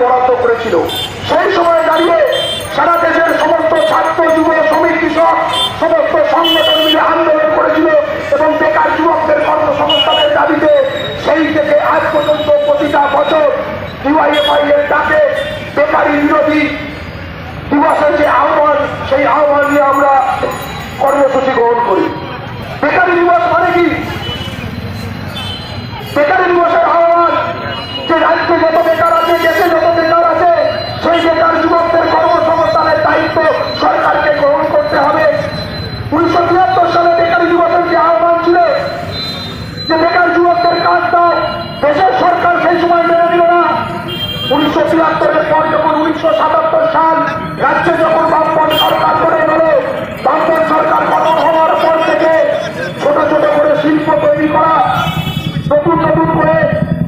বরাদ্দ করেছিল। সেই সময় দাঁড়িয়ে সারা দেশের সমস্ত ছাত্র, যুব, শ্রমিক, কৃষক সমস্ত সংগঠন মিলে আন্দোলন করেছিল এবং বেকার যুবকদের কর্মসংস্থানের দাবিতে সেই থেকে আজ পর্যন্ত প্রতিটা বছর ডিওয়াইএফআই এর ডাকে বেকারি বিরোধী দিবসের যে আহ্বান, সেই আহ্বান নিয়ে আমরা কর্মসূচি গ্রহণ করি। বেকারি দিবস মানে কি? বেকারি দিবসের আহ্বান যে রাজ্যে যত বেকার আছে, দেশে যত বেকার আছে, সেই বেকার যুবকদের কর্মসংস্থানের দায়িত্ব সরকারকে গ্রহণ করতে হবে। 1973 সালে বেকারি দিবসের যে আহ্বান ছিল যে বেকার যুবকদের কাজ দাও, দেশের সরকার সেই সময় মেনে নিল না। 1973-এর পর যখন 1977 সাল রাজ্যে যখন বামপন্থ সরকার করে গেল, বামপন্থ সরকার গঠন হওয়ার পর থেকে ছোট ছোট করে শিল্প তৈরি করা, নতুন নতুন করে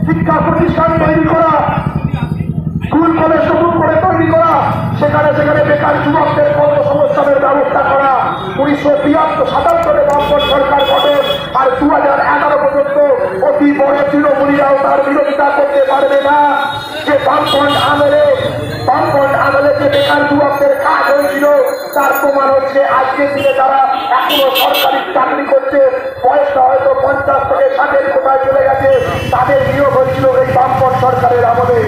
শিক্ষা প্রতিষ্ঠান তৈরি করা, স্কুল কলেজ নতুন করে তৈরি করা, সেখানে সেখানে বেকার যুবকদের কর্মসংস্থানের ব্যবস্থা করা। 1977-এ বামপন্থ সরকার গঠন, আর 2011 পর্যন্ত অতি বড় তৃণমূলীরাও তার বিরোধিতা করতে পারবে না যে বামপন্থ আমলে যে বেকার যুবকদের কাজ হয়েছিল তার প্রমাণ হচ্ছে আজকের দিনে যারা এখনো সরকারি চাকরি করছে, বয়সটা হয়তো 50 থেকে 60-এর কোথায় চলে গেছে, তাদের নিয়োগ হয়েছিল এই বামপন্থ সরকারের আমলে।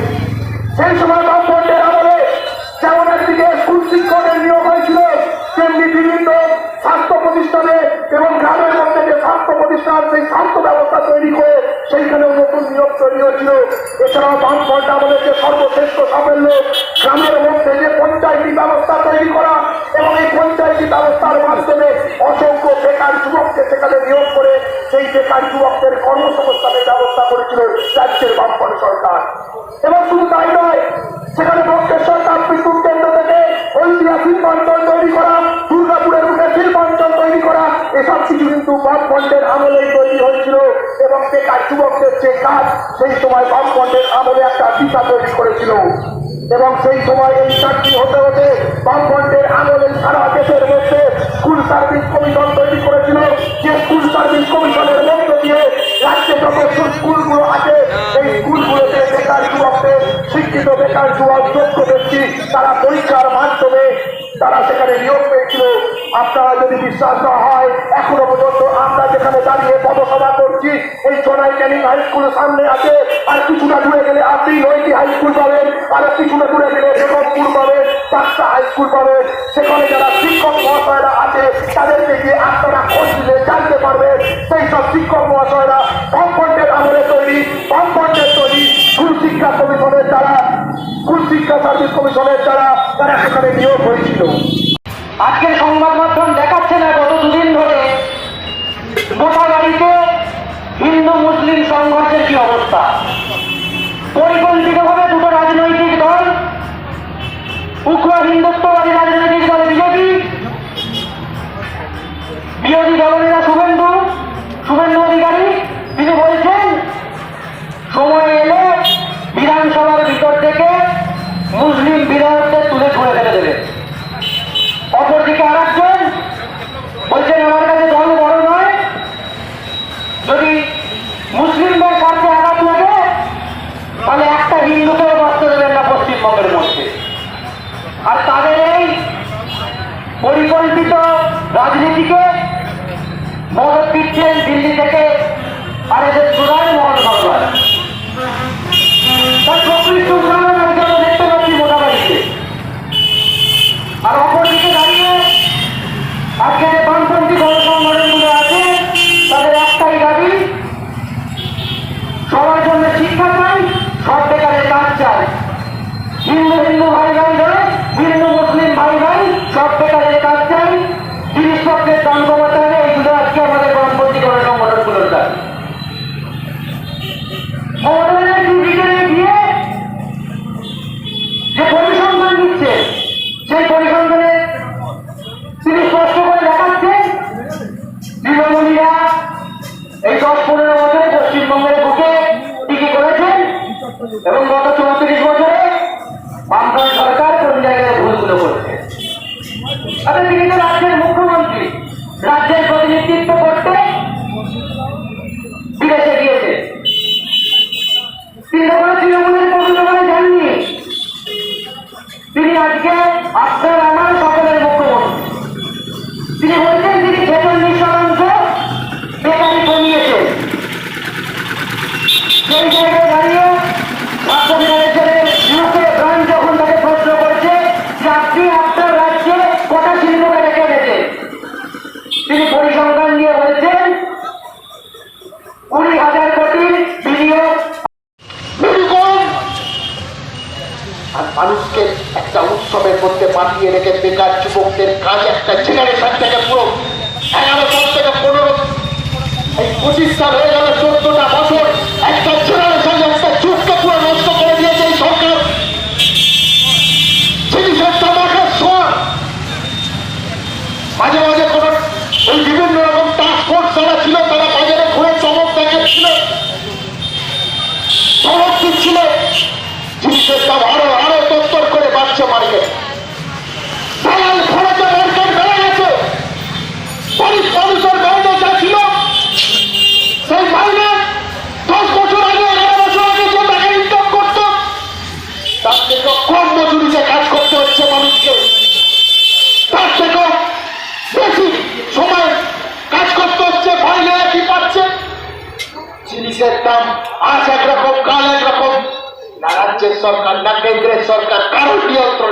সেই সময় বামপন্থের আমলে যেমন একদিকে স্কুল শিক্ষকের নিয়োগ হয়েছিল, তেমনি বিভিন্ন স্বাস্থ্য প্রতিষ্ঠানে এবং গ্রামের মধ্যে যে স্বাস্থ্য প্রতিষ্ঠান, সেই স্বাস্থ্য ব্যবস্থা তৈরি করে সেইখানেও নতুন নিয়োগ তৈরি হয়েছিল। এছাড়াও বামপন্থ আমলের যে সর্বশ্রেষ্ঠ সাফল্য, গ্রামের মধ্যে যে পঞ্চায়েতি ব্যবস্থা তৈরি করা এবং এই পঞ্চায়েতি ব্যবস্থার মাধ্যমে অসংখ্য বেকার যুবককে সেখানে নিয়োগ করে সেই বেকার যুবকদের কর্মসংস্থানের ব্যবস্থা করেছিল রাজ্যের বামপন্থ সরকার। এবং শুধু তাই নয়, সেখানে বক্রেশ্বর তাপবিদ্যুৎ কেন্দ্র থেকে ঐতিহাসিক অঞ্চল তৈরি করা, দুর্গাপুরের রুটে শিল্পাঞ্চল তৈরি করা, এসব কিছু কিন্তু বামপন্থের আমলেই তৈরি হয়েছিল। এবং বেকার যুবকদের যে কাজ, সেই সময় বামপন্থের আমলে একটা দিশা তৈরি করেছিল। এবং সেই সময় এই চাকরি হতে হতে বামপন্থের আমলে সারা দেশের মধ্যে স্কুল সার্ভিস কমিশন তৈরি করেছিল, যে স্কুল সার্ভিস কমিশনের মধ্য দিয়ে রাজ্যে যত স্কুলগুলো আছে এই স্কুলগুলোতে বেকার যুবকদের, শিক্ষিত বেকার যুবক, যোগ্য ব্যক্তি তারা পরীক্ষার মাধ্যমে তারা সেখানে নিয়োগ পেয়েছিল। আপনারা যদি বিশ্বাস না হয়, এখনো পর্যন্ত আমরা যেখানে দাঁড়িয়ে পথসভা করছি, এই চোনাই ক্যানিং হাই স্কুল সামনে আছে, আর কিছুটা দূরে গেলে আপনি নৈতি হাই স্কুল পাবেন, আর কিছুটা দূরে গেলে বেগমপুর পাবেন, বাচ্চা হাই স্কুল পাবেন। সেখানে যারা শিক্ষক মহাশয়রা আছে তাদেরকে গিয়ে আপনারা খোঁজ দিলে জানতে পারবেন সেই সব শিক্ষক মহাশয়রা বামপন্থের আমলে তৈরি, বামপন্থের তৈরি স্কুল শিক্ষা কমিশনের দ্বারা, স্কুল শিক্ষা সার্ভিস কমিশনের দ্বারা তারা সেখানে নিয়োগ হয়েছিল। আজকের সংবাদ মাধ্যম দেখাচ্ছে না গত দুদিন ধরে গোটাবাড়িতে হিন্দু মুসলিম সংঘর্ষের কি অবস্থা। পরিকল্পিতভাবে দুটো রাজনৈতিক দল, উগ্র হিন্দুত্ববাদী রাজনৈতিক দল বিজেপি, বিরোধী দলনেতা শুভেন্দু অধিকারী, তিনি বলছেন সময় এলে বিধানসভার ভিতর থেকে মুসলিম বিধায়কদের তুলে ছুড়ে ফেলে দেবে। অপরদিকে আরেকজন বলছেন আমার কাছে দল বড় নয়, যদি মুসলিমদের স্বার্থে আঘাত লাগে তাহলে একটা হিন্দুকেও বাঁচতে দেবেন না পশ্চিমবঙ্গের মধ্যে। আর তাদের এই পরিকল্পিত রাজনীতিকে মদত দিচ্ছেন দিল্লি থেকে আরএসএস প্রধান মোহন ভাগবত। তার প্রকৃষ্ট উদাহরণ আমরা দেখতে পাচ্ছি মোটাবাড়িতে। আর অপরদিকে দাঁড়িয়ে আজকে যে বামপন্থী দল সংগঠনগুলো আছে তাদের একটাই দাবি, সবার জন্য শিক্ষা চাই, সব বেকারের কাজ চাই। হিন্দু ভাই ভাই নয়, হিন্দু মুসলিম ভাই ভাই সব বেকারের কাজ চাই, জিনিসপত্রের দাম কমাতে হবে। এইগুলো আজকে আমাদের বামপন্থী দল সংগঠনগুলোর দাবি। যে পরিসংখ্যান দিচ্ছে সেই পরিসংখ্যানে তিনি স্পষ্ট করে দেখাচ্ছেন তৃণমূলীরা এই 10-15 বছরে পশ্চিমবঙ্গের বুকে টিকে করেছেন এবং গত 34 বছরে বামফ্রন্ট সরকার কোন জায়গায় ভুলগুলো করছে। আচ্ছা, তিনি তো রাজ্যের মুখ্যমন্ত্রী, রাজ্যের প্রতিনিধিত্ব করতে বিদেশে গিয়েছে। তিনি তখন তৃণমূলের প্রকৃত করে যাননি, আর মানুষকে একটা উৎসবের মধ্যে মাতিয়ে রেখে বেকার যুবকদের কাজ একটা জেনারেশন থেকে পুরো 11 থেকে 15 এই 25 সাল হয়ে গেল, 14টা বছর একটা জেনারেশন একটা যুগকে পুরো নষ্ট করে দিয়েছে এই সরকার। জিনিসের তামাকের সোয়া মাঝে মাঝে কোন ওই বিভিন্ন রকম টাস্ক ফোর্স যারা ছিল তারা বাজারে ঘুরে চমক দেখাচ্ছিল, চমক দিচ্ছিল। জিনিসের দাম আরো আরো তত্তর করে বাড়ছে মার্কেট, দালাল খরচে মার্কেট বেড়ে গেছে। মানুষের মাইনে যা ছিল সেই মাইনে 10 বছর আগে 11 বছর আগে যে টাকা ইনকাম করত তার থেকে কম মজুরিতে কাজ করতে হচ্ছে মানুষকে, তার থেকে বেশি সময় কাজ করতে হচ্ছে, মাইনে কি পাচ্ছে। জিনিসের দাম আজ একরকম কাল একরকম, না রাজ্যের সরকার না কেন্দ্রের সরকার কারোর নিয়ন্ত্রণ